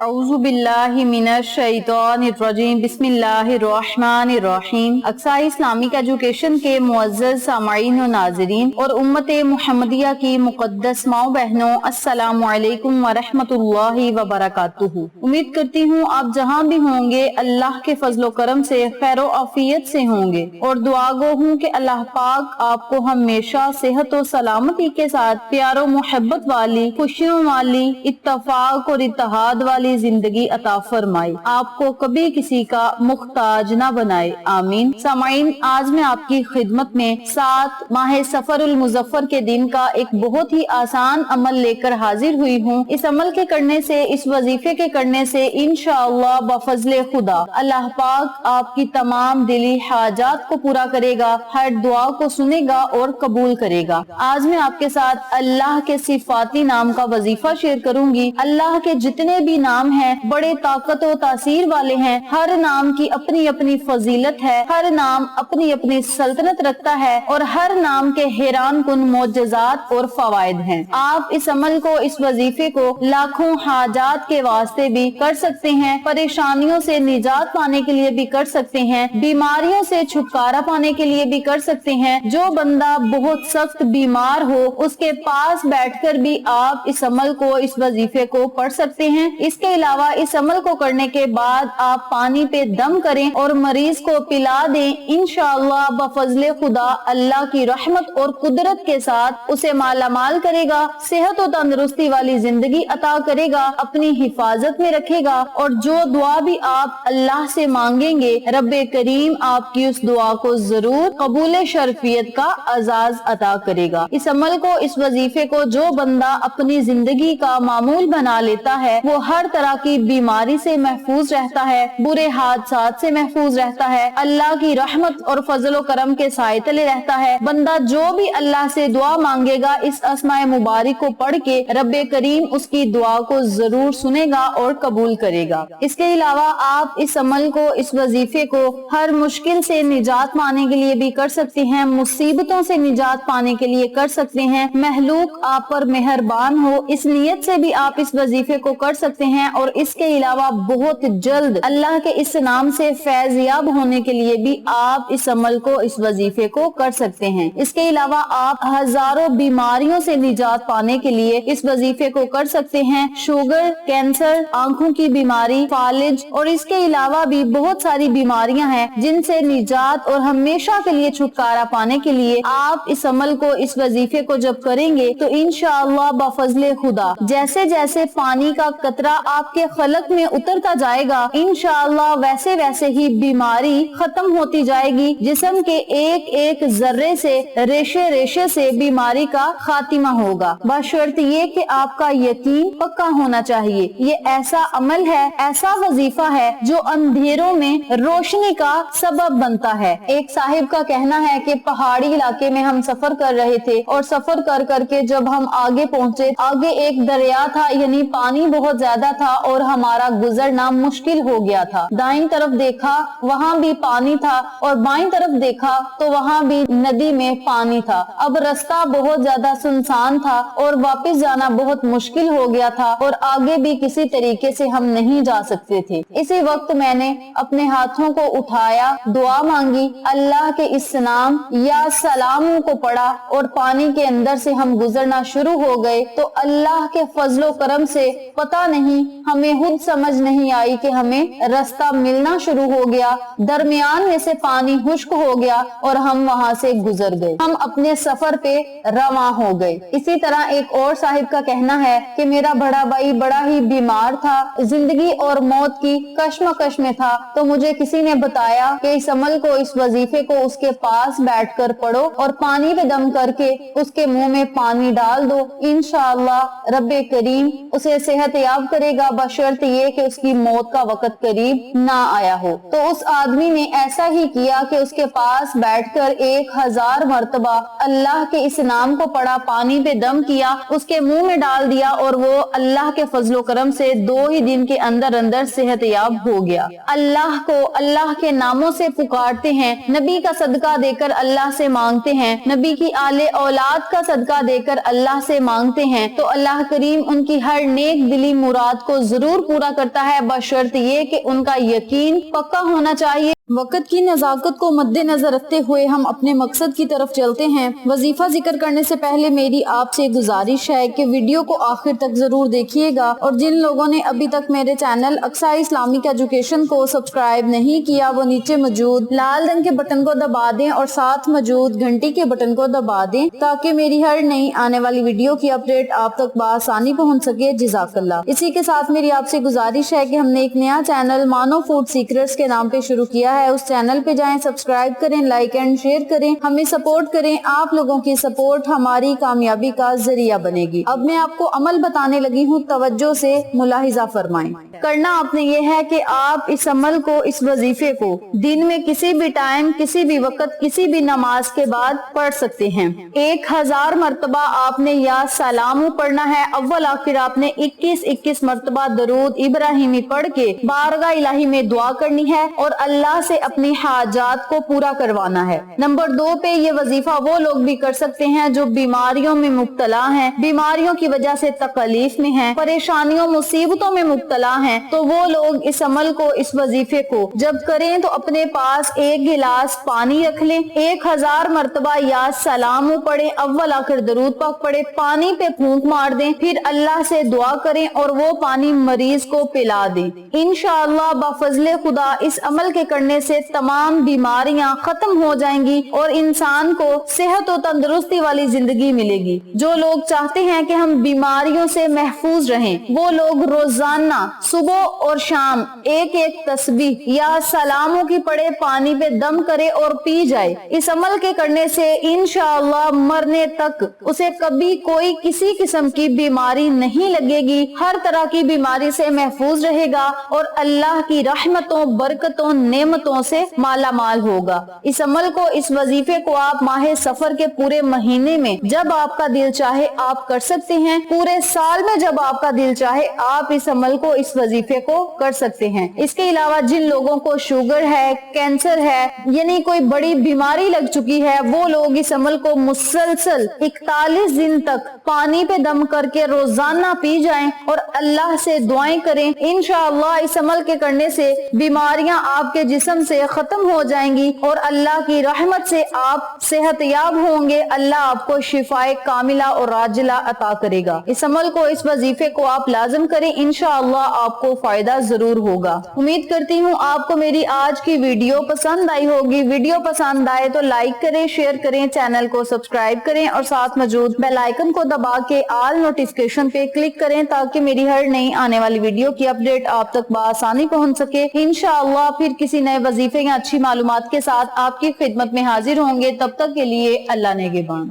अऊज़ु बिल्लाहि मिनश शैतानिर रजीम बिस्मिल्लाहिर्रहमानिर्रहीम। Aqsa Islamic education के मुअज़्ज़ज़ सामईन और नाज़रीन और उम्मत मुहम्मदिया की मुक़द्दस माओ बहनों, अस्सलामु अलैकुम व रहमतुल्लाहि व बरकातुहू। उम्मीद करती हूँ आप जहाँ भी होंगे अल्लाह के फजलो करम से खैरो आफियत से होंगे और दुआ गो हूँ कि अल्लाह पाक आपको हमेशा सेहत और सलामती के साथ प्यारो मोहब्बत वाली, खुशियों वाली, इत्तफाक और इत्तेहाद वाली जिंदगी अता फरमाए, आपको कभी किसी का मुख्ताज न बनाए, आमीन। सामाइन, आज मैं आपकी खिदमत में 7 माह सफरुल मुजफ्फर के दिन का एक बहुत ही आसान अमल लेकर हाजिर हुई हूँ। इस अमल के करने से, इस वजीफे के करने से इंशाअल्लाह बफजले खुदा अल्लाह पाक आपकी तमाम दिली हाजात को पूरा करेगा, हर दुआ को सुनेगा और कबूल करेगा। आज मैं आपके साथ अल्लाह के सिफाती नाम का वजीफा शेयर करूंगी। अल्लाह के जितने भी नाम हैं बड़े ताकत और तासीर वाले हैं। हर नाम की अपनी अपनी फजीलत है, हर नाम अपनी अपनी सल्तनत रखता है और हर नाम के हैरान कुन मोजज़ात और फवायद हैं। आप इस अमल को, इस वजीफे को लाखों हाजात के वास्ते भी कर सकते हैं, परेशानियों से निजात पाने के लिए भी कर सकते हैं, बीमारियों से छुटकारा पाने के लिए भी कर सकते हैं। जो बंदा बहुत सख्त बीमार हो उसके पास बैठकर भी आप इस अमल को, इस वजीफे को पढ़ सकते हैं। इसके अलावा इस अमल को करने के बाद आप पानी पे दम करें और मरीज को पिला दें। इंशाअल्लाह बफजले खुदा अल्लाह की रहमत और कुदरत के साथ उसे मालामाल करेगा, सेहत और तंदुरुस्ती वाली जिंदगी अता करेगा, अपनी हिफाजत में रखेगा और जो दुआ भी आप अल्लाह से मांगेंगे रब्बे करीम आपकी उस दुआ को जरूर कबूल शरफियत का आजाज अता करेगा। इस अमल को, इस वजीफे को जो बंदा अपनी जिंदगी का मामूल बना लेता है वो हर तरह की बीमारी से महफूज रहता है, बुरे हादसात से महफूज रहता है, अल्लाह की रहमत और फजलो करम के साए तले रहता है। बंदा जो भी अल्लाह से दुआ मांगेगा इस अस्माए मुबारक को पढ़ के रब्बे करीम उसकी दुआ को जरूर सुनेगा और कबूल करेगा। इसके अलावा आप इस अमल को, इस वजीफे को हर मुश्किल से निजात पाने के लिए भी कर सकते हैं, मुसीबतों से निजात पाने के लिए कर सकते हैं। महलूक आप पर मेहरबान हो इस नियत से भी आप इस वजीफे को कर सकते हैं और इसके अलावा बहुत जल्द अल्लाह के इस नाम से फैज़याब होने के लिए भी आप इस अमल को, इस वजीफे को कर सकते हैं। इसके अलावा आप हजारों बीमारियों से निजात पाने के लिए इस वजीफे को कर सकते हैं। शुगर, कैंसर, आंखों की बीमारी, फालिज और इसके अलावा भी बहुत सारी बीमारियां हैं जिनसे निजात और हमेशा के लिए छुटकारा पाने के लिए आप इस अमल को, इस वजीफे को जब करेंगे तो इंशाअल्लाह बफजले खुदा जैसे जैसे पानी का कतरा आपके खलक में उतरता जाएगा इंशाअल्लाह वैसे वैसे ही बीमारी खत्म होती जाएगी। जिस्म के एक एक जर्रे से, रेशे रेशे से बीमारी का खातिमा होगा, बशर्त ये कि आपका यकीन पक्का होना चाहिए। ये ऐसा अमल है, ऐसा वजीफा है जो अंधेरों में रोशनी का सबब बनता है। एक साहिब का कहना है कि पहाड़ी इलाके में हम सफर कर रहे थे और सफर कर करके जब हम आगे पहुंचे, आगे एक दरिया था, यानी पानी बहुत ज्यादा था और हमारा गुजरना मुश्किल हो गया था। दाईं तरफ देखा वहाँ भी पानी था और बाईं तरफ देखा तो वहाँ भी नदी में पानी था। अब रास्ता बहुत ज्यादा सुनसान था और वापस जाना बहुत मुश्किल हो गया था और आगे भी किसी तरीके से हम नहीं जा सकते थे। इसी वक्त मैंने अपने हाथों को उठाया, दुआ मांगी, अल्लाह के इस नाम या सलाम को पढ़ा और पानी के अंदर से हम गुजरना शुरू हो गए। तो अल्लाह के फजलो करम से पता नहीं हमें खुद समझ नहीं आई कि हमें रास्ता मिलना शुरू हो गया, दरमियान में से पानी खुश्क हो गया और हम वहाँ से गुजर गए, हम अपने सफर पे रवा हो गए। इसी तरह एक और साहिब का कहना है कि मेरा बड़ा भाई बड़ा ही बीमार था, जिंदगी और मौत की कश्मकश में था, तो मुझे किसी ने बताया कि इस अमल को, इस वजीफे को उसके पास बैठकर पढ़ो और पानी पे दम करके उसके मुंह में पानी डाल दो। इंशाअल्लाह रब्बे करीम उसे सेहत याब करेगा, बशर्त ये कि उसकी मौत का वक्त करीब ना आया हो। तो उस आदमी ने ऐसा ही किया कि उसके पास बैठकर 1000 मर्तबा अल्लाह के इस नाम को पढ़ा, पानी पे दम किया, उसके मुंह में डाल दिया और वो अल्लाह के फजलो करम से 2 ही दिन के अंदर अंदर सेहत याब हो गया। अल्लाह को अल्लाह के नामों से पुकारते हैं, नबी का सदका देकर अल्लाह से मांगते हैं, नबी की आले औलाद का सदका देकर अल्लाह से मांगते हैं, तो अल्लाह करीम उनकी हर नेक दिली मुराद को को जरूर पूरा करता है, बशर्त ये कि उनका यकीन पक्का होना चाहिए। वक्त की नज़ाकत को मद्देनजर रखते हुए हम अपने मकसद की तरफ चलते हैं। वजीफा जिक्र करने से पहले मेरी आपसे गुजारिश है कि वीडियो को आखिर तक जरूर देखिएगा, और जिन लोगों ने अभी तक मेरे चैनल अक्सा इस्लामिक एजुकेशन को सब्सक्राइब नहीं किया वो नीचे मौजूद लाल रंग के बटन को दबा दें और साथ मौजूद घंटी के बटन को दबा दें ताकि मेरी हर नई आने वाली वीडियो की अपडेट आप तक बआसानी पहुंच सके। जज़ाकल्लाह। इसी के साथ मेरी आपसे गुजारिश है कि हमने एक नया चैनल मानो फूड सीक्रेट्स के नाम पे शुरू किया है। उस चैनल पे जाएं, सब्सक्राइब करें, लाइक एंड शेयर करें, हमें सपोर्ट करें। आप लोगों की सपोर्ट हमारी कामयाबी का जरिया बनेगी। अब मैं आपको अमल बताने लगी हूँ, तवज्जो से मुलाहिजा फरमाएं। करना आपने ये है कि आप इस अमल को, इस वजीफे को दिन में किसी भी टाइम, किसी भी वक्त, किसी भी नमाज के बाद पढ़ सकते हैं। 1000 मरतबा आपने या सलाम पढ़ना है। अव्वल आखिर आपने 21 मरतबा दरूद इब्राहिमी पढ़ के बारगाह इलाही में दुआ करनी है और अल्लाह से अपनी हाजात को पूरा करवाना है। नंबर 2 पे ये वजीफा वो लोग भी कर सकते हैं जो बीमारियों में मुब्तला हैं, बीमारियों की वजह से तकलीफ में हैं, परेशानियों मुसीबतों में मुब्तला हैं, तो वो लोग इस अमल को, इस वजीफे को जब करें तो अपने पास 1 गिलास पानी रख लें, 1000 मरतबा या सलाम पढ़े, अव्वल आखिर दरूद पाक पढ़े, पानी पे फूंक मार दें, फिर अल्लाह से दुआ करें और वो पानी मरीज को पिला दें। इंशाअल्लाह बाफजले खुदा इस अमल के करने से तमाम बीमारियां खत्म हो जाएंगी और इंसान को सेहत और तंदुरुस्ती वाली जिंदगी मिलेगी। जो लोग चाहते हैं कि हम बीमारियों से महफूज रहें, वो लोग रोजाना सुबह और शाम 1 तस्बीह या सलामों की पढ़े, पानी पे दम करे और पी जाए। इस अमल के करने से इंशाअल्लाह मरने तक उसे कभी कोई किसी किस्म की बीमारी नहीं लगेगी, हर तरह की बीमारी से महफूज रहेगा और अल्लाह की रहमतों, बरकतों, नेमतों से माला माल होगा। इस अमल को, इस वजीफे को आप माह सफर के पूरे महीने में जब आपका दिल चाहे आप कर सकते हैं। पूरे साल में जब आपका दिल चाहे आप इस अमल को, इस वजीफे को कर सकते हैं। इसके अलावा जिन लोगों को शुगर है, कैंसर है, यानी कोई बड़ी बीमारी लग चुकी है, वो लोग इस अमल को मुसलसल 41 दिन तक पानी पे दम करके रोजाना पी जाएं और अल्लाह से दुआएं करें। इंशाअल्लाह इस अमल के करने से बीमारियां आपके जिस्म से खत्म हो जाएंगी और अल्लाह की रहमत से आप सेहतयाब होंगे। अल्लाह आपको शिफाए कामिला और राजिला अता करेगा। इस अमल को, इस वजीफे को आप लाजिम करें, इंशाअल्लाह आपको फायदा जरूर होगा। उम्मीद करती हूँ आपको मेरी आज की वीडियो पसंद आई होगी। वीडियो पसंद आए तो लाइक करें, शेयर करें, चैनल को सब्सक्राइब करें और साथ मौजूद बेल आइकन को दबा के ऑल नोटिफिकेशन पे क्लिक करें ताकि मेरी हर नई आने वाली वीडियो की अपडेट आप तक बआसानी पहुंच सके। इंशाअल्लाह फिर किसी नए वजीफे या अच्छी मालूमात के साथ आपकी खिदमत में हाजिर होंगे। तब तक के लिए अल्लाह नेगेबान।